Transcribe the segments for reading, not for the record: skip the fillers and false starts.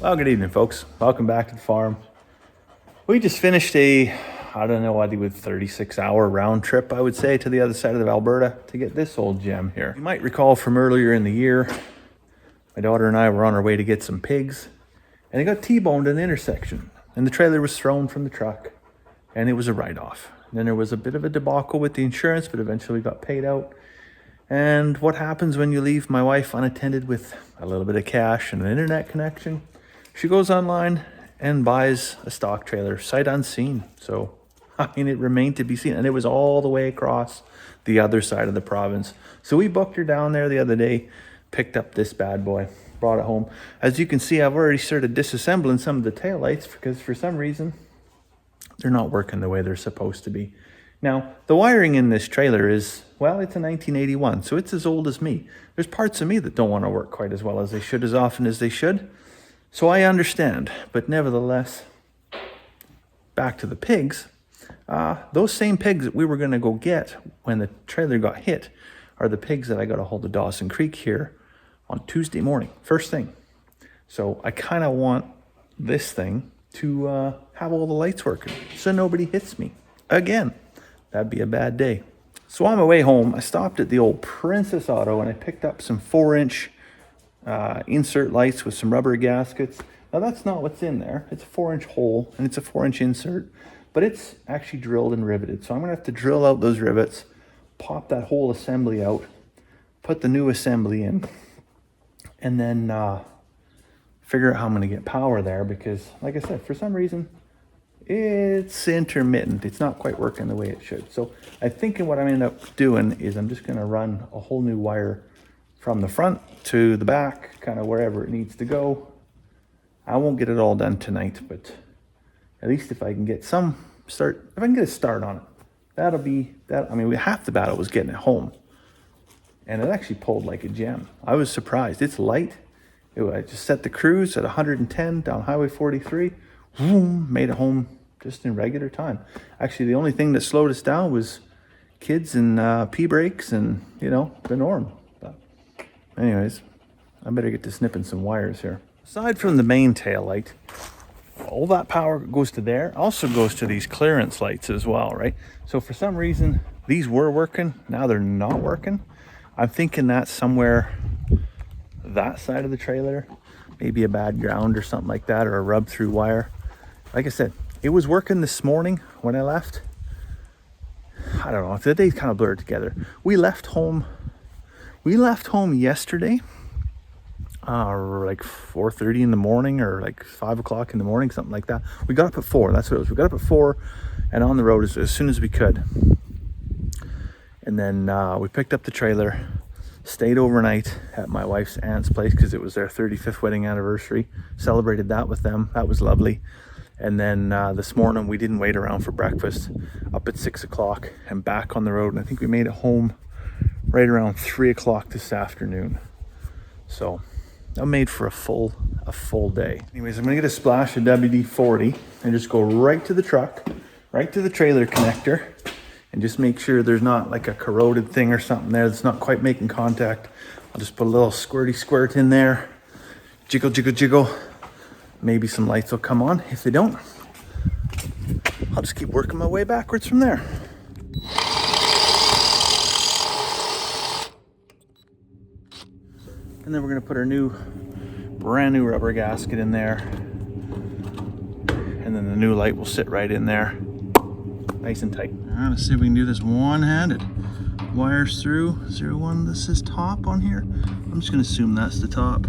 Well, good evening, folks. Welcome back to the farm. We just finished I don't know, I think with 36-hour round trip, I would say, to the other side of Alberta to get this old gem here. You might recall from earlier in the year, my daughter and I were on our way to get some pigs, and it got T-boned in the intersection, and the trailer was thrown from the truck, and it was a write-off. And then there was a bit of a debacle with the insurance, but eventually got paid out. And what happens when you leave my wife unattended with a little bit of cash and an internet connection? She goes online and buys a stock trailer, sight unseen. So, I mean, it remained to be seen. And it was all the way across the other side of the province. So we booked her down there the other day, picked up this bad boy, brought it home. As you can see, I've already started disassembling some of the taillights because for some reason, they're not working the way they're supposed to be. Now, the wiring in this trailer is, well, it's a 1981, so it's as old as me. There's parts of me that don't want to work quite as well as they should, as often as they should. So I understand, but nevertheless, back to the pigs. Those same pigs that we were going to go get when the trailer got hit are the pigs that I got a hold of Dawson Creek here on Tuesday morning, first thing. So I kind of want this thing to have all the lights working so nobody hits me again. That'd be a bad day. So on my way home, I stopped at the old Princess Auto and I picked up some 4-inch insert lights with some rubber gaskets. Now that's not what's in there. It's a 4-inch hole and it's a 4-inch insert, but it's actually drilled and riveted. So I'm gonna have to drill out those rivets, pop that whole assembly out, put the new assembly in, and then figure out how I'm gonna get power there because, like I said, for some reason, it's intermittent. It's not quite working the way it should. So I think what I'm gonna end up doing is I'm just gonna run a whole new wire from the front to the back, kind of wherever it needs to go. I won't get it all done tonight, but at least if I can get if I can get a start on it, that'll be that. I mean, half the battle was getting it home, and it actually pulled like a gem. I was surprised. It's light. I just set the cruise at 110 down Highway 43. Boom, made it home just in regular time. Actually, the only thing that slowed us down was kids and pee breaks and, you know, the norm. But anyways, I better get to snipping some wires here. Aside from the main tail light, all that power goes to there, also goes to these clearance lights as well, right? So for some reason, these were working, now they're not working. I'm thinking that somewhere that side of the trailer, maybe a bad ground or something like that, or a rub through wire. Like I said, it was working this morning when I left. I don't know, the days kind of blurred together. We left home yesterday, like 4:30 in the morning or like 5 o'clock in the morning, something like that. We got up at 4, that's what it was. We got up at 4 and on the road as soon as we could. And then we picked up the trailer, stayed overnight at my wife's aunt's place because it was their 35th wedding anniversary. Celebrated that with them. That was lovely. And then this morning we didn't wait around for breakfast, up at 6 o'clock and back on the road. And I think we made it home right around 3 o'clock this afternoon. So that made for a full day. Anyways, I'm gonna get a splash of WD-40 and just go right to the truck, right to the trailer connector, and just make sure there's not like a corroded thing or something there that's not quite making contact. I'll just put a little squirty squirt in there, jiggle, jiggle, jiggle. Maybe some lights will come on. If they don't, I'll just keep working my way backwards from there. And then we're gonna put our brand new rubber gasket in there. And then the new light will sit right in there, nice and tight. All right, let's see if we can do this one-handed. Wires through 01, this is top on here. I'm just gonna assume that's the top.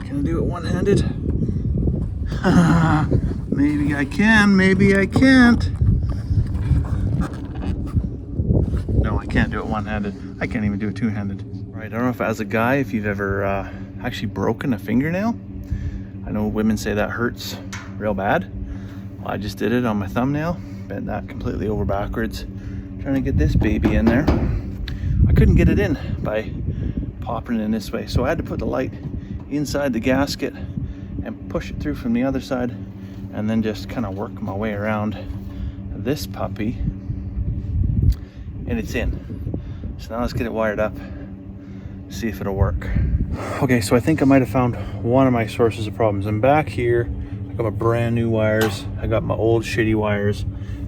Can I do it one-handed? Maybe I can, maybe I can't. No, I can't do it one-handed. I can't even do it two-handed. Right, I don't know if as a guy, if you've ever actually broken a fingernail. I know women say that hurts real bad. Well, I just did it on my thumbnail, bent that completely over backwards, trying to get this baby in there. I couldn't get it in by popping it in this way, so I had to put the light inside the gasket and push it through from the other side, and then just kind of work my way around this puppy, and it's in. So now let's get it wired up see if it'll work. Okay, so I think I might have found one of my sources of problems. I'm back here, I got my brand new wires, I got my old shitty wires,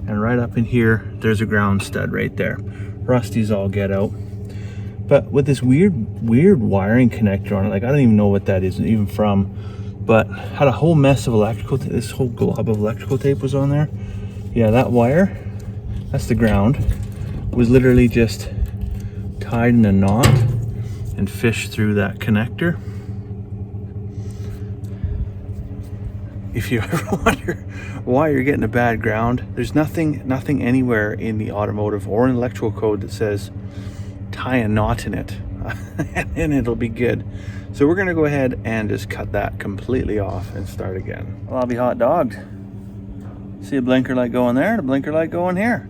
and right up in here, there's a ground stud right there. Rusty's all get out. But with this weird wiring connector on it, like I don't even know what that is even from, but had a whole mess of electrical, this whole glob of electrical tape was on there. Yeah, that wire, that's the ground, was literally just tied in a knot and fished through that connector. If you ever wonder why you're getting a bad ground, there's nothing anywhere in the automotive or in electrical code that says tie a knot in it and it'll be good. So we're gonna go ahead and just cut that completely off and start again. Well, I'll be hot dogged. See a blinker light going there and a blinker light going here.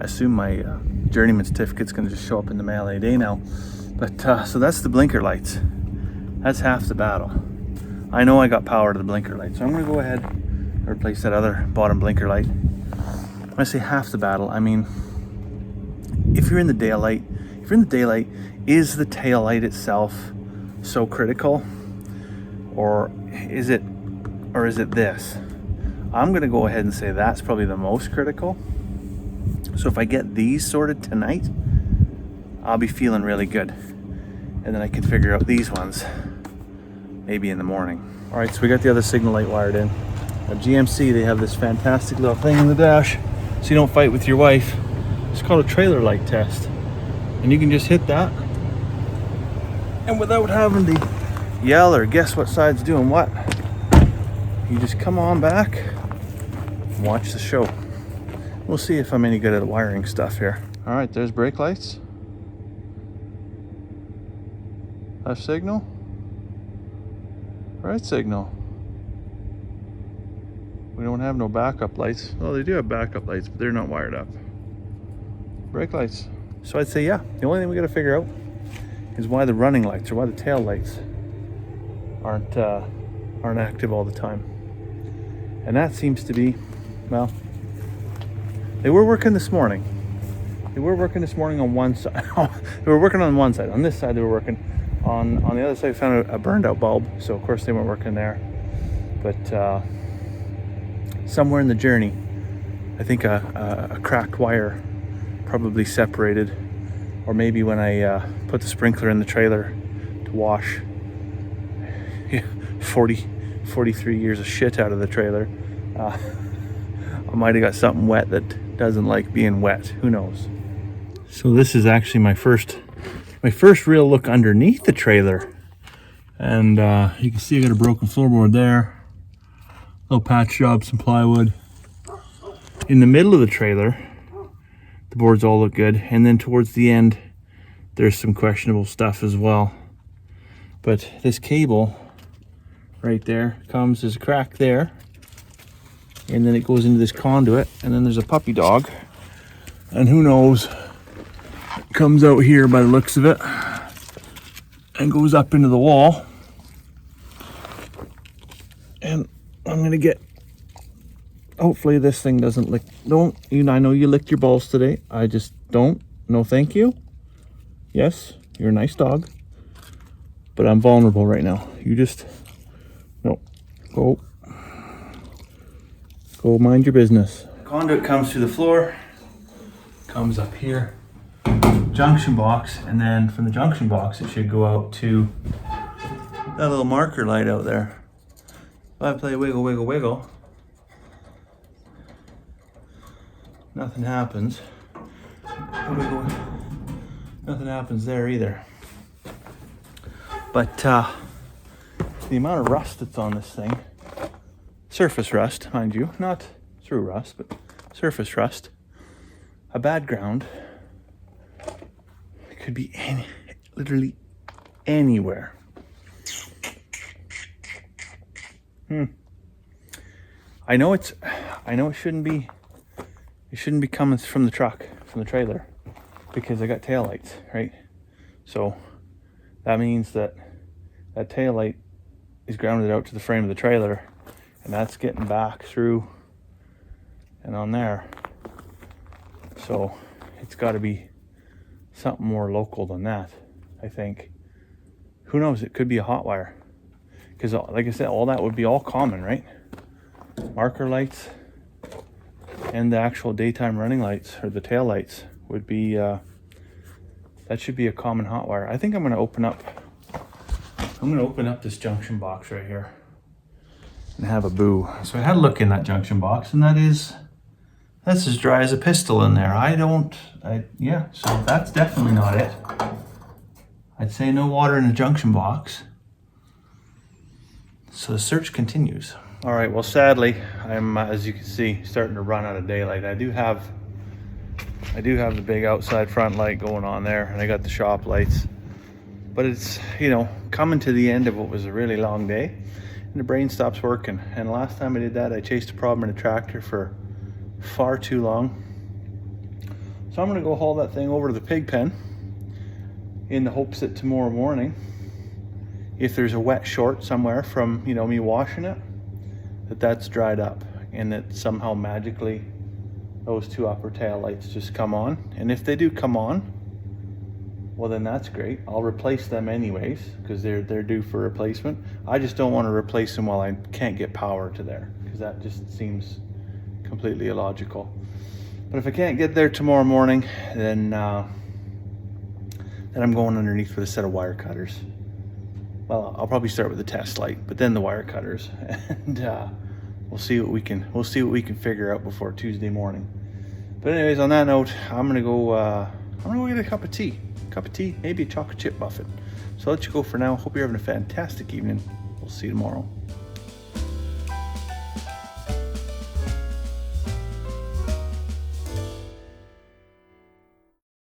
I assume my journeyman certificate's gonna just show up in the mail any day now. But so that's the blinker lights. That's half the battle. I know I got power to the blinker light, so I'm gonna go ahead and replace that other bottom blinker light. When I say half the battle, I mean, if you're in the daylight, is the tail light itself so critical? Or is it this? I'm gonna go ahead and say that's probably the most critical. So if I get these sorted tonight, I'll be feeling really good. And then I can figure out these ones maybe in the morning. All right, so we got the other signal light wired in. At GMC, they have this fantastic little thing in the dash so you don't fight with your wife. It's called a trailer light test. And you can just hit that. And without having to yell or guess what side's doing what, you just come on back and watch the show. We'll see if I'm any good at wiring stuff here. All right, there's brake lights. Left signal. Right signal. We don't have no backup lights. Well, they do have backup lights, but they're not wired up. Brake lights. So I'd say, yeah, the only thing we gotta figure out is why the running lights or why the tail lights aren't active all the time. And that seems to be, well, they were working this morning. They were working this morning on one side. They were working on one side. On this side, they were working. On the other side, we found a burned out bulb. So of course they weren't working there. But somewhere in the journey, I think a cracked wire probably separated. Or maybe when I put the sprinkler in the trailer to wash 43 years of shit out of the trailer, I might have got something wet that doesn't like being wet. Who knows? So this is actually my first real look underneath the trailer. And you can see I got a broken floorboard there. Little patch job, some plywood. In the middle of the trailer, the boards all look good. And then towards the end, there's some questionable stuff as well. But this cable right there there's a crack there. And then it goes into this conduit. And then there's a puppy dog. And who knows, it comes out here by the looks of it and goes up into the wall. And I'm gonna get, hopefully this thing doesn't lick. I know you licked your balls today. I just don't. No, thank you. Yes, you're a nice dog, but I'm vulnerable right now. You just, no, go mind your business. Conduit comes through the floor, comes up here, junction box, and then from the junction box it should go out to that little marker light out there. If I play wiggle, wiggle, wiggle, nothing happens. Nothing happens there either. But the amount of rust that's on this thing, surface rust, mind you, not through rust, but surface rust, a bad ground, it could be literally anywhere. I know it shouldn't be coming from the truck, from the trailer, because I got taillights, right? So that means that taillight is grounded out to the frame of the trailer, and that's getting back through and on there. So it's got to be something more local than that. I think. Who knows? It could be a hot wire. Because like I said, all that would be all common, right? Marker lights and the actual daytime running lights, or the tail lights, would be, that should be a common hot wire. I think I'm gonna open up this junction box right here and have a boo. So I had a look in that junction box, and that's as dry as a pistol in there. Yeah, so that's definitely not it. I'd say no water in the junction box. So the search continues. All right, well, sadly, I'm, as you can see, starting to run out of daylight. I do have the big outside front light going on there, and I got the shop lights. But it's, you know, coming to the end of what was a really long day, and the brain stops working. And last time I did that, I chased a problem in a tractor for far too long. So I'm gonna go haul that thing over to the pig pen in the hopes that tomorrow morning, if there's a wet short somewhere from, you know, me washing it, that's dried up, and that somehow magically those two upper tail lights just come on. And if they do come on, well, then that's great. I'll replace them anyways, because they're due for replacement. I just don't want to replace them while I can't get power to there, because that just seems completely illogical. But if I can't get there tomorrow morning, then I'm going underneath with a set of wire cutters. Well, I'll probably start with the test light, but then the wire cutters, and we'll see what we can figure out before Tuesday morning. But anyways, on that note, I'm gonna go get a cup of tea, maybe a chocolate chip muffin. So I'll let you go for now. Hope you're having a fantastic evening. We'll see you tomorrow.